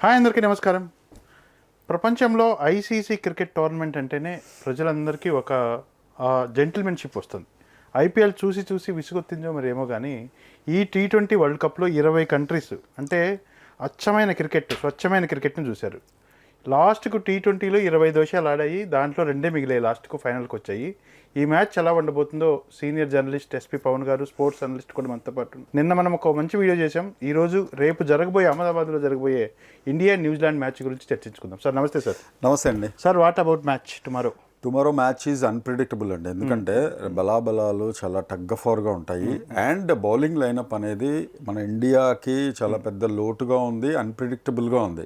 Hi అందరికీ నమస్కారం. ప్రపంచంలో ఐసీసీ క్రికెట్ టోర్నమెంట్ అంటేనే ప్రజలందరికీ ఒక జెంటిల్మెన్షిప్ వస్తుంది. ఐపీఎల్ చూసి చూసి విసుగొత్తిందో మరి ఏమో కానీ ఈ T20 వరల్డ్ కప్లో 20 కంట్రీస్ అంటే అచ్చమైన క్రికెట్, స్వచ్ఛమైన క్రికెట్ని చూశారు. లాస్ట్కు T20లో 20 దోషాలు ఆడాయి, దాంట్లో 2 మిగిలాయి, లాస్ట్కు ఫైనల్కి వచ్చాయి. ఈ మ్యాచ్ ఎలా ఉండబోతుందో సీనియర్ జర్నలిస్ట్ ఎస్పీ పవన్ గారు, స్పోర్ట్స్ అనలిస్ట్ కూడా మనతో పాటు. నిన్న మనం ఒక మంచి వీడియో చేసాం. ఈరోజు రేపు జరగబోయే అహ్మదాబాద్లో జరగబోయే ఇండియా న్యూజిలాండ్ మ్యాచ్ గురించి చర్చించుకుందాం. సార్ నమస్తే. సార్ నమస్తే అండి. Sir what about match tomorrow match is unpredictable అండి, ఎందుకంటే బలాబలాలు చాలా టగ్ ఆఫ్ వార్గా ఉంటాయి. అండ్ బౌలింగ్ లైనప్ అనేది మన ఇండియాకి చాలా పెద్ద లోటుగా ఉంది, అన్ప్రిడిక్టబుల్గా ఉంది.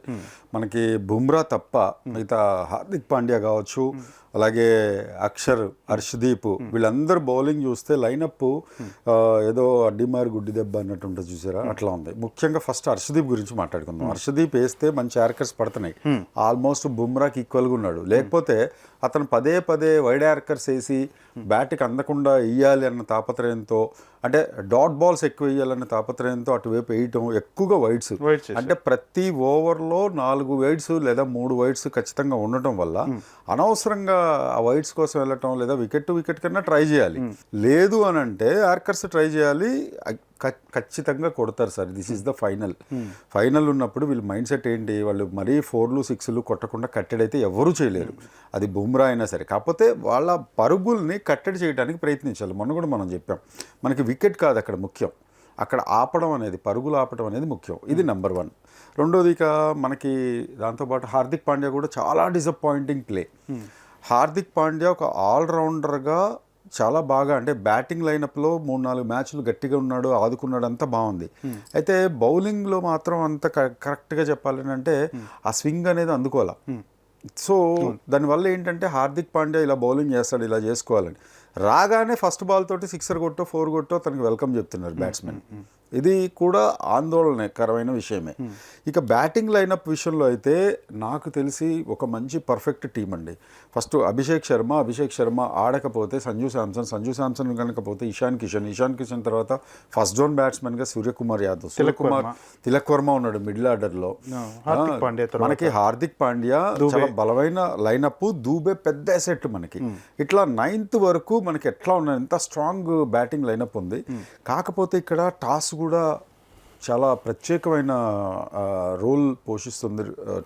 మనకి బుమ్రా తప్ప మిగతా హార్దిక్ పాండ్యా కావచ్చు, అలాగే అక్షర్, హర్షదీప్, వీళ్ళందరూ బౌలింగ్ చూస్తే లైనప్ ఏదో అడ్డిమారి గుడ్డి దెబ్బ అన్నట్టు ఉంటుంది చూసారా, అట్లా ఉంది. ముఖ్యంగా ఫస్ట్ హర్షదీప్ గురించి మాట్లాడుకుందాం. హర్షదీప్ వేస్తే మంచి యార్కర్స్ పడుతున్నాయి, ఆల్మోస్ట్ బుమ్రాకి ఈక్వల్గా ఉన్నాడు. లేకపోతే అతను పదే పదే వైడ్ యార్కర్స్ వేసి బ్యాట్కి అందకుండా వేయాలి అన్న తాపత్రయంతో, అంటే డాట్ బాల్స్ ఎక్కువ వేయాలన్న తాపత్రయంతో అటువైపు వేయటం, ఎక్కువగా వైడ్స్, అంటే ప్రతి ఓవర్లో 4 వైడ్స్ లేదా 3 వైడ్స్ ఖచ్చితంగా ఉండటం వల్ల అనవసరంగా ఆ వైడ్స్ కోసం వెళ్ళటం, లేదా వికెట్ కన్నా ట్రై చేయాలి. లేదు అని అంటే యార్కర్స్ ట్రై చేయాలి, ఖచ్చితంగా కొడతారు sir. This is the final ఉన్నప్పుడు వీళ్ళ మైండ్ సెట్ ఏంటి, వాళ్ళు మరీ 4లు 6లు కొట్టకుండా కట్టడి అయితే ఎవరూ చేయలేరు, అది బుమ్రా అయినా సరే. కాకపోతే వాళ్ళ పరుగుల్ని కట్టడి చేయడానికి ప్రయత్నించాలి. మొన్న కూడా మనం చెప్పాం, మనకి వికెట్ కాదు అక్కడ ముఖ్యం, అక్కడ ఆపడం అనేది, పరుగులు ఆపడం అనేది ముఖ్యం. ఇది నెంబర్ 1. రెండోది ఇక మనకి దాంతోపాటు హార్దిక్ పాండ్యా కూడా చాలా డిసప్పాయింటింగ్ ప్లే. హార్దిక్ పాండ్యా ఒక ఆల్రౌండర్గా చాలా బాగా, అంటే బ్యాటింగ్ లైనప్లో 3-4 మ్యాచ్లు గట్టిగా ఉన్నాడు, ఆదుకున్నాడు, అంతా బాగుంది. అయితే బౌలింగ్లో మాత్రం అంత కరెక్ట్గా చెప్పాలని అంటే ఆ స్వింగ్ అనేది అందుకోవాలి. సో దానివల్ల ఏంటంటే హార్దిక్ పాండ్యా ఇలా బౌలింగ్ చేస్తాడు, ఇలా చేసుకోవాలని రాగానే ఫస్ట్ బాల్ తోటి 6 కొట్టో 4 కొట్టో తనకి వెల్కమ్ చెప్తున్నారు బ్యాట్స్మెన్. ఇది కూడా ఆందోళనకరమైన విషయమే. ఇక బ్యాటింగ్ లైనప్ విషయంలో అయితే నాకు తెలిసి ఒక మంచి పర్ఫెక్ట్ టీం అండి. ఫస్ట్ అభిషేక్ శర్మ ఆడకపోతే సంజు శాంసన్ కనుకపోతే ఇషాన్ కిషన్ తర్వాత ఫస్ట్ జోన్ బ్యాట్స్మెన్గా సూర్యకుమార్ యాదవ్, తిలక్ వర్మ ఉన్నాడు మిడిల్ ఆర్డర్లో. మనకి హార్దిక్ పాండ్యా చాలా బలమైన లైనప్, దూబే పెద్ద అసెట్ మనకి. ఇట్లా 9th వరకు మనకి ఎట్లా ఉన్నాయి, ఎంత స్ట్రాంగ్ బ్యాటింగ్ లైనప్ ఉంది. కాకపోతే ఇక్కడ టాస్ కూడా చాలా ప్రత్యేకమైన రోల్ పోషిస్తుంది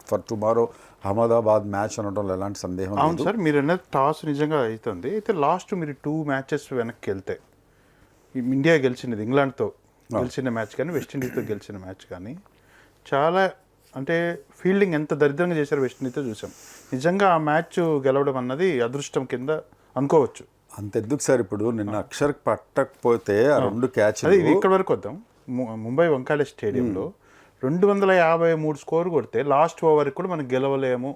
ఫర్ టుమారో అహ్మదాబాద్ మ్యాచ్ అనడంలో ఎలాంటి సందేహం లేదు. అవును సార్, మీరు అన్నది టాస్ నిజంగా అవుతుంది. అయితే లాస్ట్ మీరు 2 మ్యాచెస్ వెనక్కి వెళ్తే ఇండియా గెలిచినది ఇంగ్లాండ్తో గెలిచిన మ్యాచ్ కానీ వెస్టిండీస్తో గెలిచిన మ్యాచ్ కానీ చాలా, అంటే ఫీల్డింగ్ ఎంత దరిద్రంగా చేశారు వెస్టిండీస్తో చూసాం. నిజంగా ఆ మ్యాచ్ గెలవడం అన్నది అదృష్టం కింద అనుకోవచ్చు. అంతెందుకు సార్, ఇప్పుడు నిన్న అక్షర్ పట్టకపోతే ఆ 2 క్యాచ్లు, ఇక్కడ వరకు వద్దాం. ముంబై వంకాడే స్టేడియంలో 253 స్కోర్ కొడితే లాస్ట్ ఓవర్కి కూడా మనం గెలవలేము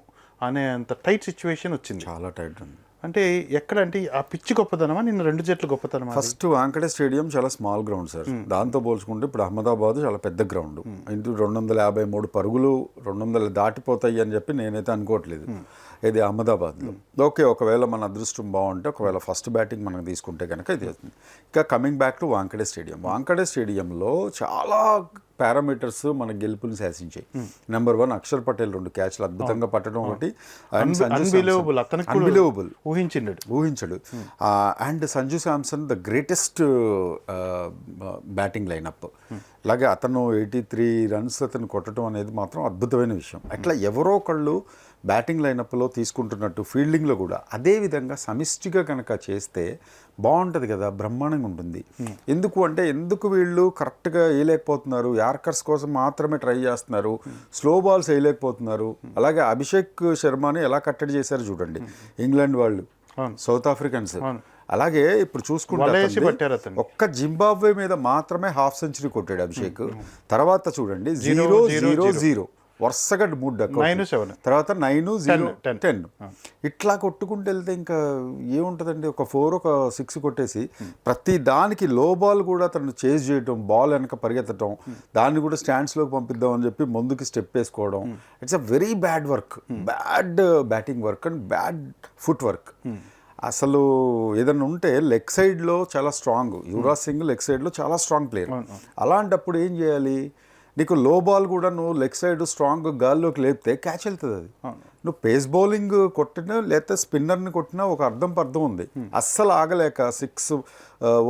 అనే అంత టైట్ సిచ్యువేషన్ వచ్చింది. చాలా టైట్ ఉంది. అంటే ఎక్కడ అంటే ఆ పిచ్ గొప్పతనమా, నిన్న 2 జట్లు గొప్పతనమా? ఫస్ట్ వాంకడే స్టేడియం చాలా స్మాల్ గ్రౌండ్ సార్, దాంతో పోల్చుకుంటే ఇప్పుడు అహ్మదాబాద్ చాలా పెద్ద గ్రౌండ్. ఇంటూ 253 పరుగులు 200 దాటిపోతాయి అని చెప్పి నేనైతే అనుకోవట్లేదు ఇది అహ్మదాబాద్లో. ఓకే, ఒకవేళ మన అదృష్టం బాగుంటే, ఒకవేళ ఫస్ట్ బ్యాటింగ్ మనం తీసుకుంటే కనుక ఇది అవుతుంది. ఇక కమింగ్ బ్యాక్ టు వాంకడే స్టేడియంలో చాలా పారామీటర్స్ మన గెలుపుని శాసించాయి. నెంబర్ 1 అక్షర్ పటేల్ 2 క్యాచ్లు అద్భుతంగా పట్టడం ఒకటి, అన్బిలీవబుల్, ఊహించడు. And Sanju Samson the greatest batting lineup. అలాగే అతను 83 రన్స్ అతను కొట్టడం అనేది మాత్రం అద్భుతమైన విషయం. అట్లా ఎవరో ఒకళ్ళు బ్యాటింగ్ లైనప్లో తీసుకుంటున్నట్టు ఫీల్డింగ్లో కూడా అదే విధంగా సమిష్టిగా కనుక చేస్తే బాగుంటుంది కదా, బ్రహ్మాండంగా ఉంటుంది. ఎందుకు వీళ్ళు కరెక్ట్గా వేయలేకపోతున్నారు, యార్కర్స్ కోసం మాత్రమే ట్రై చేస్తున్నారు, స్లో బాల్స్ వేయలేకపోతున్నారు. అలాగే అభిషేక్ శర్మని ఎలా కట్టడి చేశారు చూడండి ఇంగ్లాండ్ వాళ్ళు, సౌత్ ఆఫ్రికన్స్. అలాగే ఇప్పుడు చూసుకుంటే ఒక్క జింబాబ్వే మీద మాత్రమే హాఫ్ సెంచరీ కొట్టాడు అభిషేక్. తర్వాత చూడండి 0-0-0 వరుసగా 3 డక్, తర్వాత 9-0-10 ఇట్లా కొట్టుకుంటూ వెళ్తే ఇంకా ఏముంటుందండి. ఒక 4 ఒక 6 కొట్టేసి ప్రతి దానికి లో బాల్ కూడా తను చేజ్ చేయటం, బాల్ వెనక పరిగెత్తడం, దాన్ని కూడా స్టాండ్స్లోకి పంపిద్దాం అని చెప్పి ముందుకి స్టెప్ వేసుకోవడం. It's a very bad batting work and bad foot work. అసలు ఏదన్నా ఉంటే లెగ్ సైడ్లో చాలా స్ట్రాంగ్, యువరాజ్ సింగ్ లెగ్ సైడ్లో చాలా స్ట్రాంగ్ ప్లేయర్. అలాంటప్పుడు ఏం చేయాలి, నీకు లో బాల్ కూడా నువ్వు లెగ్ సైడ్ స్ట్రాంగ్ గాల్లోకి లేపితే క్యాచ్ వెళ్తుంది అది. నువ్వు పేస్ బౌలింగ్ కొట్టినా లేకపోతే స్పిన్నర్ని కొట్టినా ఒక అర్థం ఉంది. అస్సలు ఆగలేక 6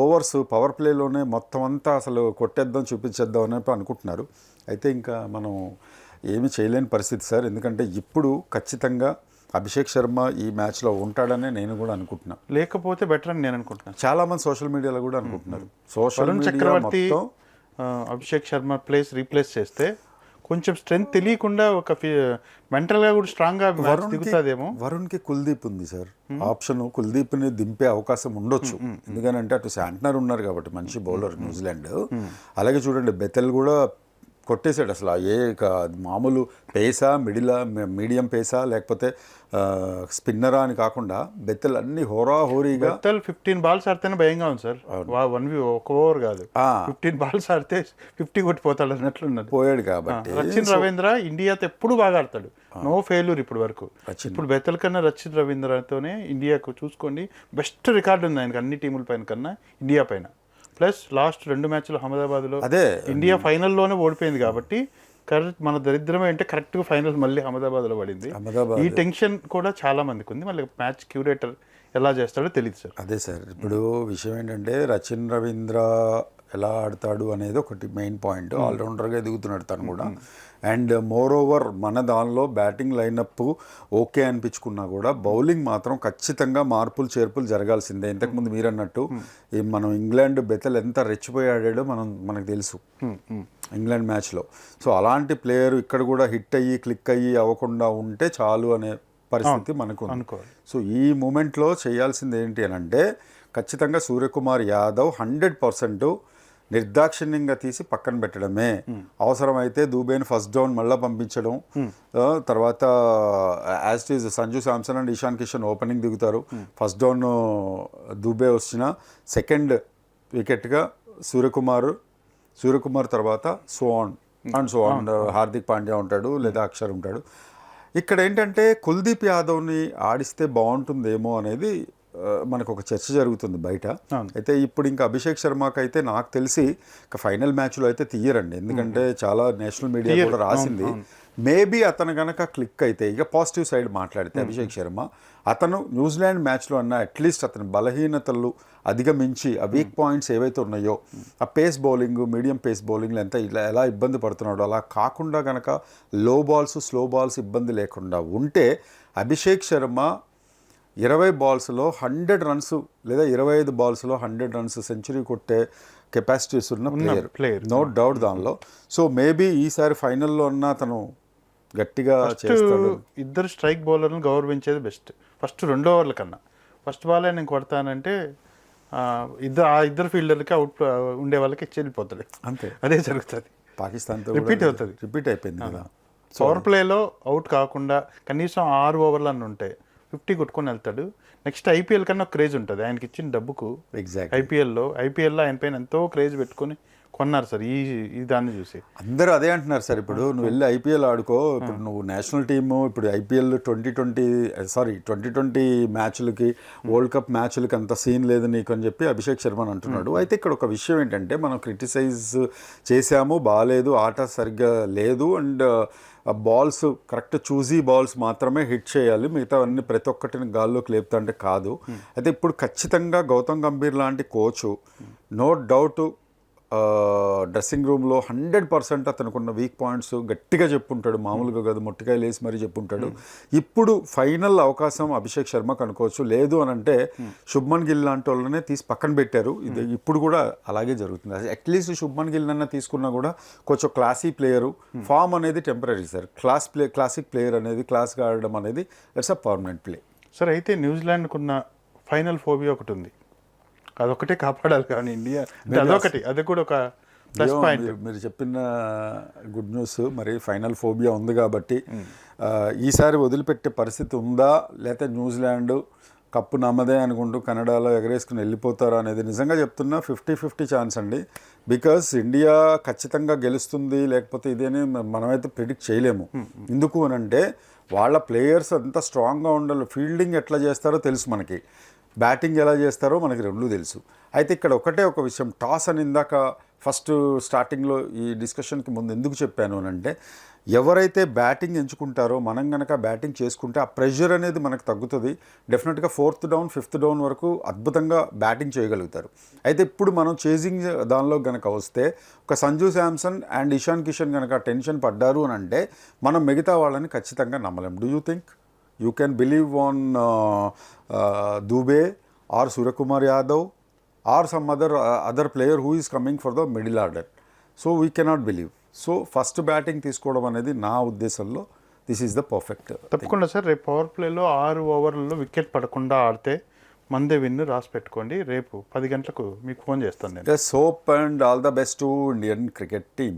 ఓవర్స్ పవర్ ప్లేలోనే మొత్తం అంతా అసలు కొట్టేద్దాం చూపించేద్దాం అని అనుకుంటున్నారు. అయితే ఇంకా మనం ఏమీ చేయలేని పరిస్థితి సార్. ఎందుకంటే ఇప్పుడు ఖచ్చితంగా అభిషేక్ శర్మ ఈ మ్యాచ్లో ఉంటాడనే నేను కూడా అనుకుంటున్నాను. లేకపోతే బెటర్ అని నేను అనుకుంటున్నాను. చాలామంది సోషల్ మీడియాలో కూడా అనుకుంటున్నారు. సోషల్ వరుణ్ మీడియా చక్రవర్తి మొత్తం అభిషేక్ శర్మ రీప్లేస్ చేస్తే కొంచెం స్ట్రెంగ్త్ తెలియకుండా ఒక మెంటల్గా కూడా స్ట్రాంగ్గా దిగుతుందేమో. వరుణ్కి కుల్దీప్ ఉంది సార్ ఆప్షన్. కుల్దీప్ని దింపే అవకాశం ఉండొచ్చు. ఎందుకనంటే అటు శాంట్నర్ ఉన్నారు కాబట్టి మంచి బౌలర్ న్యూజిలాండ్. అలాగే చూడండి బెతెల్ కూడా కొట్టేశాడు అసలు. మామూలు పేసా మీడియం పేసా లేకపోతే స్పిన్నరా అని కాకుండా బెత్తెల్ అన్ని హోరీగా 15 బాల్స్ ఆడితేనే భయంగా ఉంది సార్. ఒక ఓవర్ కాదు, 15 బాల్స్ ఆడితే 50 కొట్టిపోతాడు అన్నట్లున్నది. పోయాడు కాబట్టి రచిన్ రవీంద్ర ఇండియాతో ఎప్పుడు బాగా ఆడతాడు, నో ఫెయిల్యూర్ ఇప్పుడు వరకు. ఇప్పుడు బెత్తెల్ కన్నా రచిన్ రవీంద్రతోనే ఇండియాకు చూసుకోండి బెస్ట్ రికార్డు ఉంది ఆయనకు అన్ని టీముల పైన కన్నా ఇండియా పైన. ప్లస్ లాస్ట్ 2 మ్యాచ్లు అహ్మదాబాద్లో ఇండియా ఫైనల్లోనే ఓడిపోయింది కాబట్టి కరెక్ట్ మన దరిద్రమే అంటే కరెక్ట్గా ఫైనల్ మళ్ళీ అహ్మదాబాద్లో పడింది. ఈ టెన్షన్ కూడా చాలా మందికి ఉంది. మళ్ళీ మ్యాచ్ క్యూరేటర్ ఎలా చేస్తాడో తెలియదు సార్. అదే సార్ ఇప్పుడు విషయం ఏంటంటే రచిన్ రవీంద్ర ఎలా ఆడతాడు అనేది ఒకటి మెయిన్ పాయింట్. ఆల్రౌండర్గా ఎదుగుతున్నాడు తను కూడా. అండ్ మోర్ ఓవర్ మన దానిలో బ్యాటింగ్ లైనప్ ఓకే అనిపించుకున్నా కూడా బౌలింగ్ మాత్రం ఖచ్చితంగా మార్పులు చేర్పులు జరగాల్సిందే. ఇంతకుముందు మీరు అన్నట్టు మనం ఇంగ్లాండ్ బెతెల్ ఎంత రెచ్చిపోయి ఆడాడో మనకు తెలుసు ఇంగ్లాండ్ మ్యాచ్లో. సో అలాంటి ప్లేయర్ ఇక్కడ కూడా హిట్ అయ్యి క్లిక్ అయ్యి అవ్వకుండా ఉంటే చాలు అనే పరిస్థితి మనకు అనుకోవాలి. సో ఈ మూమెంట్లో చేయాల్సింది ఏంటి అని అంటే ఖచ్చితంగా సూర్యకుమార్ యాదవ్ 100% నిర్దాక్షిణ్యంగా తీసి పక్కన పెట్టడమే. అవసరమైతే దూబేని ఫస్ట్ డౌన్ మళ్ళీ పంపించడం. తర్వాత as it is Sanju Samson and Ishan Kishan opening దిగుతారు. ఫస్ట్ డౌన్ దూబే వచ్చిన సెకండ్ వికెట్గా సూర్యకుమార్ తర్వాత సో ఆన్ హార్దిక్ పాండ్యా ఉంటాడు లేదా అక్షర్ ఉంటాడు. ఇక్కడ ఏంటంటే కుల్దీప్ యాదవ్ని ఆడిస్తే బాగుంటుందేమో అనేది మనకు ఒక చర్చ జరుగుతుంది బయట. అయితే ఇప్పుడు ఇంకా అభిషేక్ శర్మకి అయితే నాకు తెలిసి ఫైనల్ మ్యాచ్లో అయితే తీయరండి. ఎందుకంటే చాలా నేషనల్ మీడియా కూడా రాసింది. మేబీ అతను కనుక క్లిక్ అయితే ఇక పాజిటివ్ సైడ్ మాట్లాడితే అభిషేక్ శర్మ అతను న్యూజిలాండ్ మ్యాచ్లో అన్న అట్లీస్ట్ అతని బలహీనతలు అధిగమించి ఆ వీక్ పాయింట్స్ ఏవైతే ఉన్నాయో ఆ పేస్ బౌలింగ్ మీడియం పేస్ బౌలింగ్లో ఎంత ఎలా ఇబ్బంది పడుతున్నాడో అలా కాకుండా కనుక లో బాల్స్ స్లో బాల్స్ ఇబ్బంది లేకుండా ఉంటే అభిషేక్ శర్మ 20 బాల్స్లో 100 రన్స్ లేదా 25 బాల్స్లో 100 రన్స్ సెంచరీ కొట్టే కెపాసిటీస్ ఉన్న ప్లేయర్ నో డౌట్ దానిలో. సో మేబీ ఈసారి ఫైనల్లో ఉన్న అతను గట్టిగా చేస్తాడు. ఇద్దరు స్ట్రైక్ బౌలర్లను గౌరవించేది బెస్ట్. ఫస్ట్ 2 ఓవర్ల కన్నా ఫస్ట్ బాలే నేను కొడతానంటే ఇద్దరు ఫీల్డర్లకి అవుట్ ఉండే వాళ్ళకి వెళ్ళిపోతాడు. అంతే, అదే జరుగుతుంది. పాకిస్తాన్తో రిపీట్ అయిపోయింది కదా. పవర్ ప్లేలో అవుట్ కాకుండా కనీసం 6 ఓవర్లు అన్నీ ఉంటాయి, 50 కొట్టుకొని వెళ్తాడు. నెక్స్ట్ ఐపీఎల్ కన్నా క్రేజ్ ఉంటుంది ఆయనకి ఇచ్చిన డబ్బుకు. ఎగ్జాక్ట్ ఐపీఎల్లో ఆయన పైన ఎంతో క్రేజ్ పెట్టుకొని కొన్నారు సార్. ఈ దాన్ని చూసి అందరూ అదే అంటున్నారు సార్. ఇప్పుడు నువ్వు వెళ్ళి ఐపీఎల్ ఆడుకో, ఇప్పుడు నువ్వు నేషనల్ టీము ఇప్పుడు ఐపీఎల్ 2020 మ్యాచ్లకి వరల్డ్ కప్ మ్యాచ్లకి అంత సీన్ లేదు నీకు అని చెప్పి అభిషేక్ శర్మ అంటున్నాడు. అయితే ఇక్కడ ఒక విషయం ఏంటంటే మనం క్రిటిసైజ్ చేసాము, బాగాలేదు, ఆట సరిగ్గా లేదు, and balls correct choosy balls మాత్రమే హిట్ చేయాలి, మిగతా అన్ని ప్రతి ఒక్కటిని గాల్లోకి లేపుతా అంటే కాదు. అయితే ఇప్పుడు ఖచ్చితంగా గౌతమ్ గంభీర్ లాంటి కోచు నో డౌట్ డ్రెస్సింగ్ రూమ్లో 100% అతనుకున్న వీక్ పాయింట్స్ గట్టిగా చెప్పుంటాడు. మామూలుగా కాదు, మొట్టికాయలు వేసి మరీ చెప్పుంటాడు. ఇప్పుడు ఫైనల్ అవకాశం అభిషేక్ శర్మకు అనుకోవచ్చు. లేదు అని అంటే శుభ్మన్ గిల్ లాంటి వాళ్ళనే తీసి పక్కన పెట్టారు. ఇది ఇప్పుడు కూడా అలాగే జరుగుతుంది. అట్లీస్ట్ శుభ్మన్ గిల్ అన్న తీసుకున్నా కూడా కొంచెం క్లాసీ ప్లేయరు. ఫామ్ అనేది టెంపరీ సార్. క్లాసిక్ ప్లేయర్ అనేది క్లాస్గా ఆడడం అనేది it's a permanent play sir. అయితే న్యూజిలాండ్కున్న ఫైనల్ ఫోబియా ఒకటి ఉంది, అదొకటే కాపాడాలి. కానీ ఇండియా అది కూడా ఒక ప్లస్ పాయింట్. మీరు చెప్పిన గుడ్ న్యూస్. మరి ఫైనల్ ఫోబియా ఉంది కాబట్టి ఈసారి వదిలిపెట్టే పరిస్థితి ఉందా, లేకపోతే న్యూజిలాండ్ కప్పు నమ్మదే అనుకుంటూ కెనడాలో ఎగరేసుకుని వెళ్ళిపోతారా అనేది నిజంగా చెప్తున్నా 50-50 ఛాన్స్ అండి. బికాస్ ఇండియా ఖచ్చితంగా గెలుస్తుంది లేకపోతే ఇదేని మనమైతే ప్రిడిక్ట్ చేయలేము. ఎందుకు అని అంటే వాళ్ళ ప్లేయర్స్ అంతా స్ట్రాంగ్గా ఉండాలి. ఫీల్డింగ్ ఎట్లా చేస్తారో తెలుసు మనకి, బ్యాటింగ్ ఎలా చేస్తారో మనకి రెండూ తెలుసు. అయితే ఇక్కడ ఒక విషయం, టాస్ అని ఇందాక ఫస్ట్ స్టార్టింగ్లో ఈ డిస్కషన్కి ముందు ఎందుకు చెప్పాను అని అంటే, ఎవరైతే బ్యాటింగ్ ఎంచుకుంటారో మనం కనుక బ్యాటింగ్ చేసుకుంటే ఆ ప్రెషర్ అనేది మనకు తగ్గుతుంది. డెఫినెట్గా 4th డౌన్ 5th డౌన్ వరకు అద్భుతంగా బ్యాటింగ్ చేయగలుగుతారు. అయితే ఇప్పుడు మనం చేజింగ్ దానిలో కనుక వస్తే ఒక సంజు శాంసన్ అండ్ ఇషాన్ కిషన్ కనుక టెన్షన్ పడ్డారు అని అంటే మనం మిగతా వాళ్ళని ఖచ్చితంగా నమ్మలేం. Do you think you can believe on Dube or Suryakumar Yadav or some other player who is coming for the middle order? So we cannot believe. So first batting తీసుకోవడం అనేది నా ఉద్దేశంలో దిస్ ఈజ్ ద పర్ఫెక్ట్. తప్పకుండా సార్. రేపు power ప్లేలో 6 ఓవర్లలో wicket పడకుండా ఆడితే మందే విన్ను రాసి పెట్టుకోండి. రేపు 10 గంటలకు మీకు ఫోన్ చేస్తాను నేను. Yes, hope and all the best to Indian cricket team.